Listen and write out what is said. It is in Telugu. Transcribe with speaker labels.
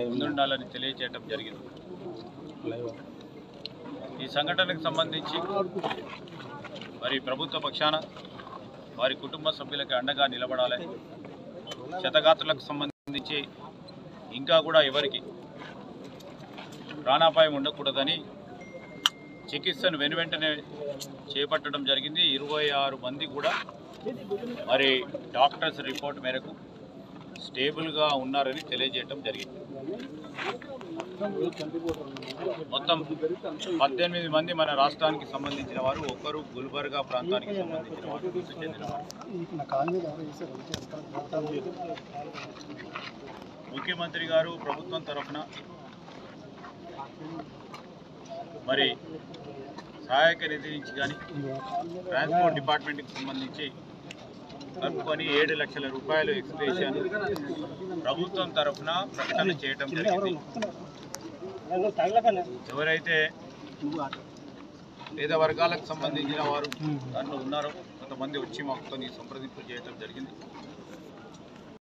Speaker 1: ముందుండాలని తెలియజేయడం జరిగింది. ఈ సంఘటనకు సంబంధించి మరి ప్రభుత్వ పక్షాన వారి కుటుంబ సభ్యులకి అండగా నిలబడాలి. క్షతగాత్రులకు సంబంధించి ఇంకా కూడా ఎవరికి ప్రాణాపాయం ఉండకూడదని చికిత్సను వెనువెంటనే చేపట్టడం జరిగింది. 26 మంది కూడా మరి డాక్టర్స్ రిపోర్ట్ మేరకు స్టేబుల్గా ఉన్నారని తెలియజేయడం జరిగింది. మొత్తం 18 మంది మన రాష్ట్రానికి సంబంధించిన వారు, ఒక్కరు గుల్బర్గా ప్రాంతానికి సంబంధించిన వారు మృతి చెందినవారు. ముఖ్యమంత్రి గారు ప్రభుత్వం తరఫున మరి సహాయక నిధి నుంచి కానీ ట్రాన్స్పోర్ట్ డిపార్ట్మెంట్కి సంబంధించి కలుపుకొని 7 లక్షల రూపాయలు ఎక్స్గ్రేషన్ ప్రభుత్వం తరఫున ప్రకటన చేయడం జరిగింది. ఎవరైతే పేద వర్గాలకు సంబంధించిన వారు దాంట్లో ఉన్నారో కొంతమంది వచ్చి మాకు కొన్ని సంప్రదింపులు చేయడం జరిగింది.